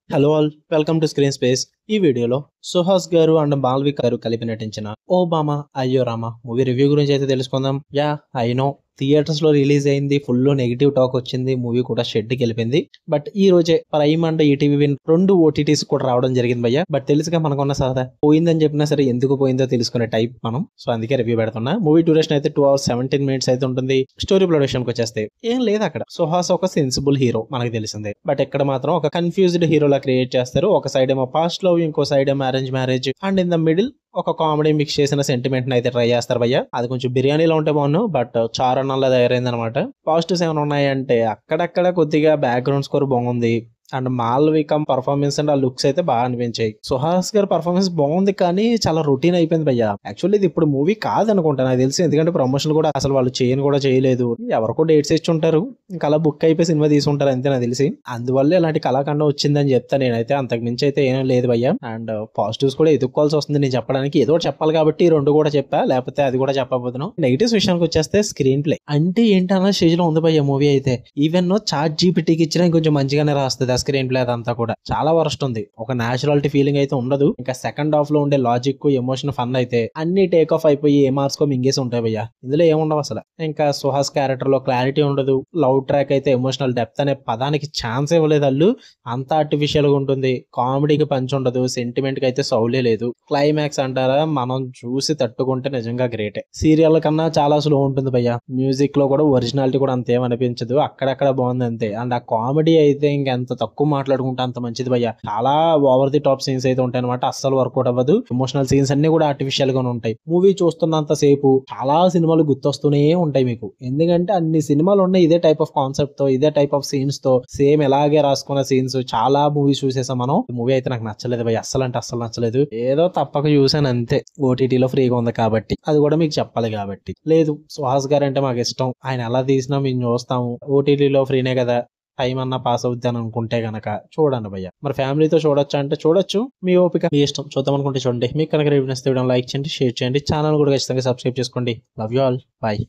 Hello all, welcome to screen space. ఈ వీడియోలో సుహాస్ గారు అండ్ మాల్విక గారు కలిపి నటించిన ఓ బామా అయ్యో రామా మూవీ రివ్యూ గురించి అయితే తెలుసుకుందాం. ఐ నో థియేటర్స్ లో రిలీజ్ అయింది, ఫుల్ నెగిటివ్ టాక్ వచ్చింది, మూవీ కూడా షెడ్ కి వెళ్ళిపోయింది. బట్ ఈ రోజే prime and ETV win 2 OTTs కూడా రావడం జరిగింది భయ్య. బట్ తెలుసుగా మనకున్న సరదా పోయిందని చెప్పినా సరే ఎందుకు పోయిందో తెలుసుకునే టైప్ మనం. సో అందుకే రివ్యూ పెడుతున్నా. మూవీ డ్యూరేషన్ అయితే 2 hours 17 minutes అయితే ఉంటుంది. స్టోరీ ప్రొడక్షన్ కి వచ్చేస్తే ఏం లేదు అక్కడ. సుహాస్ ఒక సెన్సిబుల్ హీరో మనకు తెలిసిందే. బట్ ఇక్కడ మాత్రం ఒక కన్ఫ్యూజ్డ్ హీరోలా క్రియేట్ చేస్తారు. ఒక సైడ్ ఏమో పాస్ట్ లవ్, ఇంకో సైడ్ ఏమో arrange marriage, and in the middle ఒక కామెడీ మిక్స్ చేసిన సెంటిమెంట్ అయితే ట్రై చేస్తారు భయ్య. అది కొంచెం బిర్యానీలో ఉంటే బాగున్నాను, బట్ చారణంలో తయారైంది అనమాట. పాజిటివ్స్ ఏమైనా ఉన్నాయంటే అక్కడక్కడ కొద్దిగా బ్యాక్గ్రౌండ్ స్కోర్ బాగుంది, అండ్ మాల్వికం పర్ఫార్మెన్స్ అండ్ ఆ లుక్స్ అయితే బాగా అనిపించాయి. సుహాస్ గారి పర్ఫార్మెన్స్ బాగుంది, కానీ చాలా రొటీన్ అయిపోయింది భయ్య. యాక్చువల్లీ ఇది ఇప్పుడు మూవీ కాదనుకుంటా నాకు తెలిసి, ఎందుకంటే ప్రమోషన్ కూడా అసలు వాళ్ళు కూడా చేయలేదు. ఎవరికో డేట్స్ ఇచ్చి ఉంటారు, ఇంకా అలా బుక్ అయిపోయి సినిమా తీసుకుంటారు అంతే నాకు తెలిసి. అందువల్ల ఇలాంటి కళాఖండం వచ్చిందని చెప్తా నేనైతే. అంతకు మించి అయితే ఏం లేదు భయ్య. అండ్ పాజిటివ్స్ కూడా ఎదుర్కోవాల్సి వస్తుంది నేను చెప్పడానికి. ఏదో చెప్పాలి కాబట్టి ఈ 2 కూడా చెప్పా, లేకపోతే అది కూడా చెప్పబోతున్నాను. నెగిటివ్స్ విషయానికి వచ్చేస్తే స్క్రీన్ ప్లే అంటే ఏంటన్న స్టేజ్ లో ఉంది భయ్య మూవీ అయితే. ఈవెన్ చాట్ జీపీటీకి ఇచ్చినా కొంచెం మంచిగానే రాస్తుంది స్క్రీన్ ప్లే. అదంతా కూడా చాలా వరస్ట్ ఉంది. ఒక నేచురాలిటీ ఫీలింగ్ అయితే ఉండదు. ఇంకా సెకండ్ హాఫ్ లో ఉండే లాజిక్, ఎమోషన్, ఫన్ అయితే అన్ని టేక్ ఆఫ్ అయిపోయి ఏ మార్క్స్ కో మింగేసి ఉంటాయి భయ్య. ఇందులో ఏముండవు అసలు. ఇంకా సుహాస్ క్యారెక్టర్ లో క్లారిటీ ఉండదు. లవ్ ట్రాక్ అయితే ఎమోషనల్ డెప్త్ అనే పదానికి ఛాన్స్ ఇవ్వలేదు అల్లు. అంత ఆర్టిఫిషియల్ గా ఉంటుంది. కామెడీకి పంచ్ ఉండదు, సెంటిమెంట్ కి అయితే సౌలే లేదు. క్లైమాక్స్ అంటారా, మనం చూసి తట్టుకుంటే నిజంగా గ్రేటే. సీరియల్ కన్నా చాలా స్లో ఉంటుంది భయ్య. మ్యూజిక్ లో కూడా ఒరిజినాలిటీ కూడా అంతేం అనిపించదు, అక్కడక్కడ బాగుంది అంతే. అండ్ ఆ కామెడీ అయితే ఇంకెంత తక్కువ మాట్లాడుకుంటే అంత మంచిది భయ్య. చాలా ఓవర్ ది టాప్ సీన్స్ అయితే ఉంటాయి అనమాట. అస్సలు వర్కౌట్ అవ్వదు. ఎమోషనల్ సీన్స్ అన్ని కూడా ఆర్టిఫిషియల్ గానే ఉంటాయి. మూవీ చూస్తున్నంత సేపు చాలా సినిమాలు గుర్తొస్తూనే ఉంటాయి మీకు. ఎందుకంటే అన్ని సినిమాలు ఉన్నాయి ఇదే టైప్ ఆఫ్ కాన్సెప్ట్ తో, ఇదే టైప్ ఆఫ్ సీన్స్ తో, సేమ్ ఎలాగే రాసుకున్న సీన్స్ చాలా మూవీస్ చూసేసాం మనం. మూవీ అయితే నాకు నచ్చలేదు భయ్య, అస్సలు అంటే అస్సలు నచ్చలేదు. ఏదో తప్పక చూసాను అంతే, ఓటీటీలో ఫ్రీగా ఉంది కాబట్టి. అది కూడా మీకు చెప్పాలి కాబట్టి. లేదు సుహాస్ గారు అంటే మాకు ఇష్టం, ఆయన ఎలా తీసినా మేము చూస్తాము, ఓటీటీలో ఫ్రీనే కదా, టైం అన్నా పాస్ అవుద్ది అని అనుకుంటే గనక చూడండి భయ్య. మరి ఫ్యామిలీతో చూడొచ్చు అంటే చూడొచ్చు, మీ ఓపిక, మీ ఇష్టం. చూద్దాం అనుకుంటే చూడండి. మీకు కనుక రివ్యూ నచ్చితే లైక్ చేయండి, షేర్ చేయండి, ఛానల్ కూడా ఖచ్చితంగా సబ్స్క్రైబ్ చేసుకోండి. Love you all, bye.